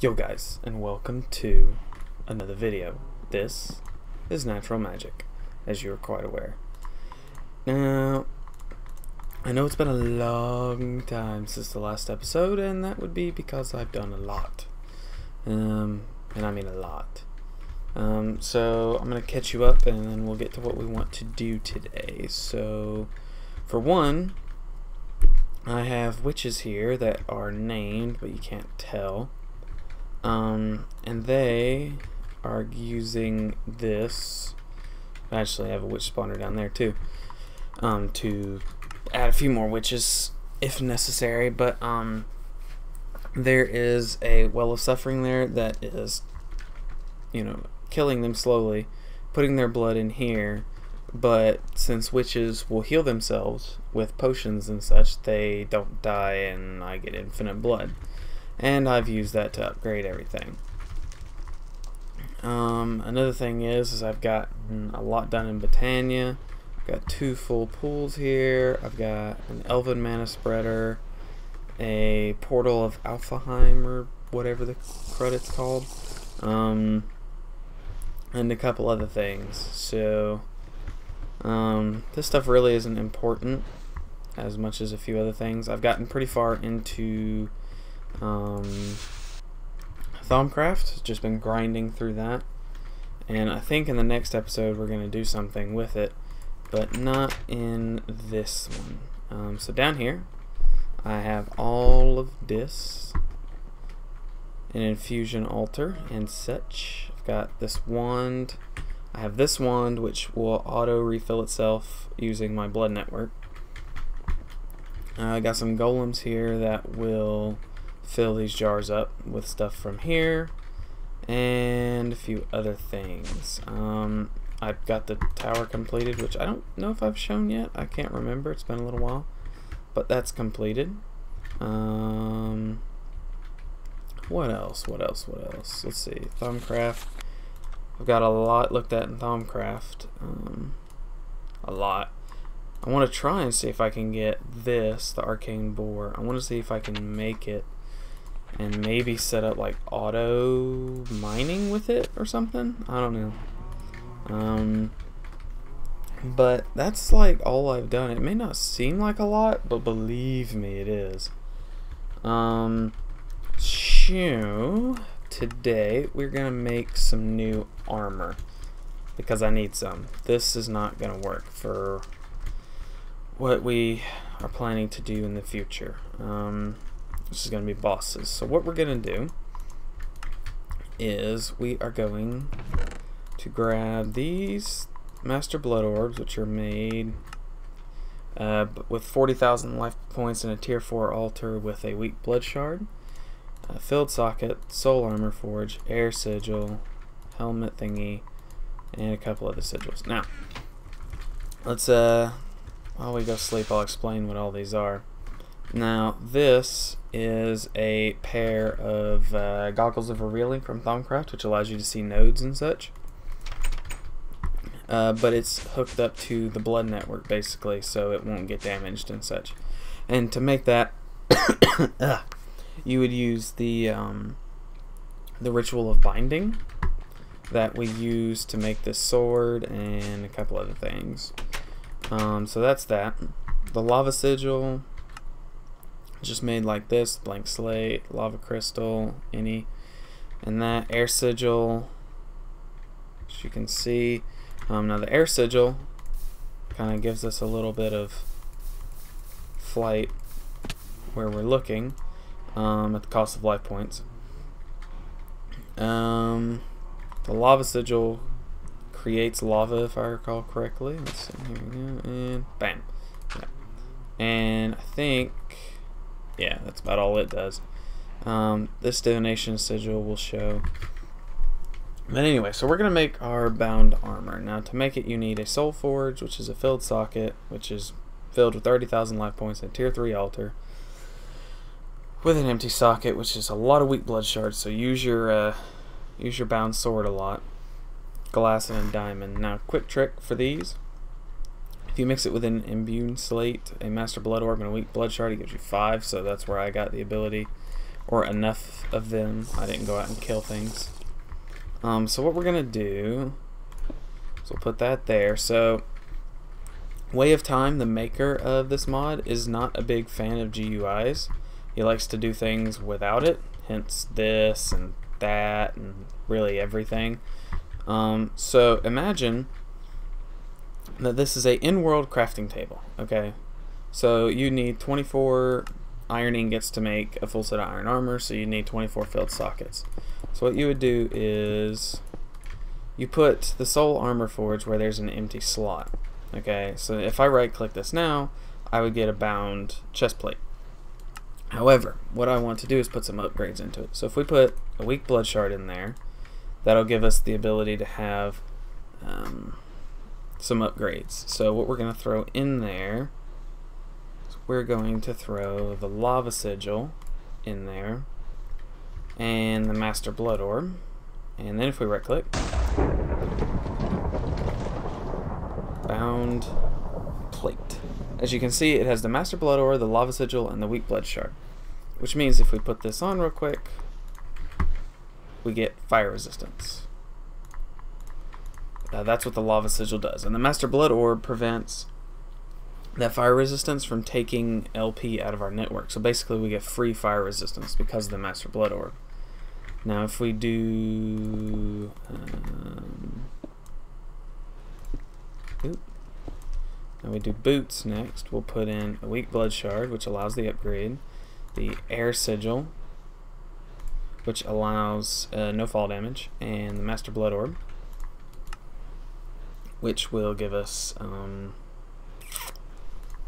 Yo guys, and welcome to another video. This is Natural Magic, as you are quite aware. Now, I know it's been a long time since the last episode, and that would be because I've done a lot. And I mean a lot. So I'm going to catch you up, and then we'll get to what we want to do today. So, for one, I have witches here that are named, but you can't tell. And they are using this. Actually, I have a witch spawner down there too, to add a few more witches if necessary. But there is a well of suffering there that is, killing them slowly, putting their blood in here. But since witches will heal themselves with potions and such, they don't die, and I get infinite blood. And I've used that to upgrade everything. Another thing is I've got a lot done in Batanya. I've got 2 full pools here. I've got an Elven Mana Spreader, a Portal of Alfheim, or whatever the crud it's called, and a couple other things. So this stuff really isn't important as much as a few other things. I've gotten pretty far into Thaumcraft, just been grinding through that, and I think in the next episode we're going to do something with it, but not in this one. So down here I have all of this, an Infusion Altar and such. I've got this wand. I have this wand which will auto refill itself using my blood network. I got some golems here that will fill these jars up with stuff from here, and a few other things. I've got the tower completed, which I don't know if I've shown yet. I can't remember, it's been a little while, but that's completed. What else? Let's see. Thaumcraft. I've got a lot looked at in Thaumcraft. A lot. I want to try and see if I can get this, the arcane boar. I want to see if I can make it and maybe set up like auto mining with it or something. I don't know. But that's like all I've done. It may not seem like a lot, but believe me, it is. So today we're gonna make some new armor because I need some. This is not gonna work for what we are planning to do in the future. This is going to be bosses. So what we're going to do is we are going to grab these Master Blood Orbs, which are made with 40,000 life points and a tier 4 altar with a weak blood shard, filled socket, soul armor forge, air sigil, helmet thingy, and a couple other sigils. Now, let's while we go sleep, I'll explain what all these are. Now, this is a pair of goggles of revealing from Thaumcraft, which allows you to see nodes and such. But it's hooked up to the blood network, basically, so it won't get damaged and such. And to make that, you would use the ritual of binding that we use to make this sword and a couple other things. So that's that. The lava sigil, just made like this, blank slate, lava crystal, any, and that air sigil, as you can see. Now the air sigil kind of gives us a little bit of flight where we're looking, at the cost of life points. The lava sigil creates lava, if I recall correctly. Let's see, here we go, and bam. Yeah. And I think, yeah, that's about all it does. This divination sigil will show. But anyway, so we're going to make our bound armor. Now, to make it, you need a soul forge, which is a filled socket, which is filled with 30,000 life points and a tier 3 altar, with an empty socket, which is a lot of weak blood shards. So use your bound sword a lot. Glass and a diamond. Now, quick trick for these: if you mix it with an imbued slate, a master blood orb, and a weak blood shard, it gives you 5. So that's where I got the ability or enough of them. I didn't go out and kill things. So what we're gonna do is we'll put that there. So Way of Time, the maker of this mod, is not a big fan of GUIs. He likes to do things without it, hence this and that and really everything. So imagine that this is a in-world crafting table, okay? So you need 24 iron ingots to make a full set of iron armor, so you need 24 filled sockets. So what you would do is you put the soul armor forge where there's an empty slot. Okay, so if I right click this now, I would get a bound chest plate. However, what I want to do is put some upgrades into it. So if we put a weak blood shard in there, that'll give us the ability to have some upgrades. So what we're going to throw in there is we're going to throw the lava sigil in there and the master blood orb. And then if we right click, bound plate. As you can see, it has the master blood orb, the lava sigil, and the weak blood shard. Which means if we put this on real quick, we get fire resistance. That's what the lava sigil does. And the master blood orb prevents that fire resistance from taking LP out of our network. So basically we get free fire resistance because of the master blood orb. Now if we do now we do boots next, we'll put in a weak blood shard, which allows the upgrade, the air sigil, which allows no fall damage, and the master blood orb, which will give us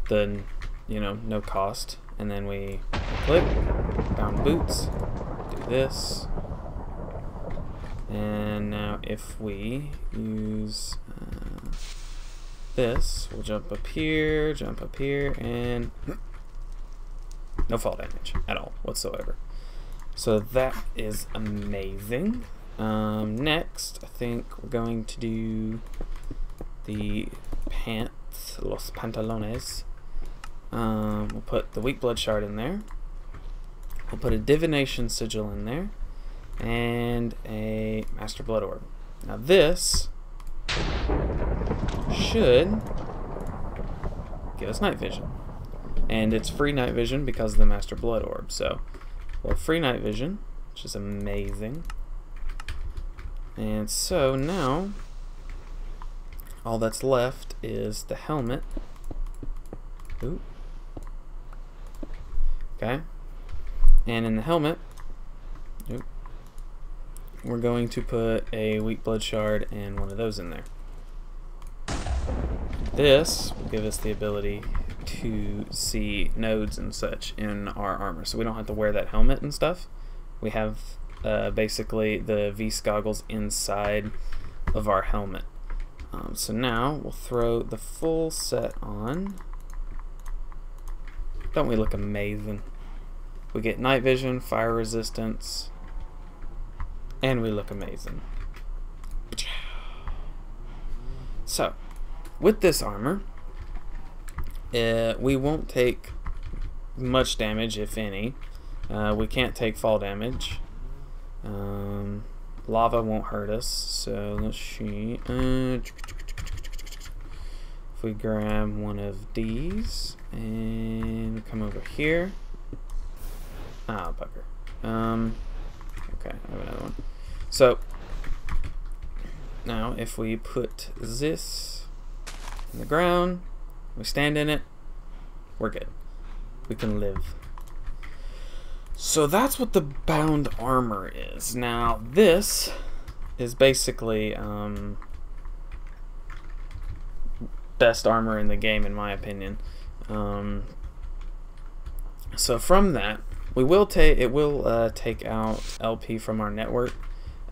the no cost. And then we click bound boots, do this, and now if we use this, we'll jump up here, and no fall damage at all whatsoever. So that is amazing. Next, I think we're going to do the pants, los pantalones. We'll put the weak blood shard in there. We'll put a divination sigil in there, and a master blood orb. Now this should give us night vision, and it's free night vision because of the master blood orb. So we'll have free night vision, which is amazing. And so now all that's left is the helmet. Ooh. Okay, and in the helmet, we're going to put a weak blood shard and one of those in there. This will give us the ability to see nodes and such in our armor, so we don't have to wear that helmet and stuff. We have basically the V goggles inside of our helmet. So now we'll throw the full set on. Don't we look amazing? We get night vision, fire resistance, and we look amazing. So with this armor, we won't take much damage, if any. We can't take fall damage. Lava won't hurt us, so let's see. If we grab one of these and come over here. Ah, bugger. Okay, I have another one. So now if we put this in the ground, we stand in it, we're good. We can live. So that's what the bound armor is. Now this is basically best armor in the game, in my opinion. So from that, it will take out LP from our network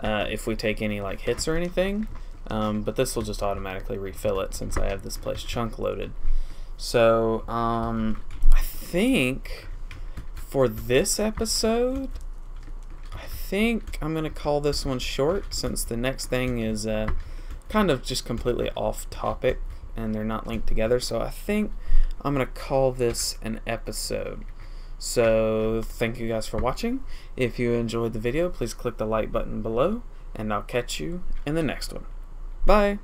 if we take any like hits or anything, but this will just automatically refill it since I have this place chunk loaded. So I think for this episode, I think I'm gonna call this one short, since the next thing is kind of just completely off topic and they're not linked together. So I think I'm gonna call this an episode. So thank you guys for watching. If you enjoyed the video, please click the like button below, and I'll catch you in the next one. Bye!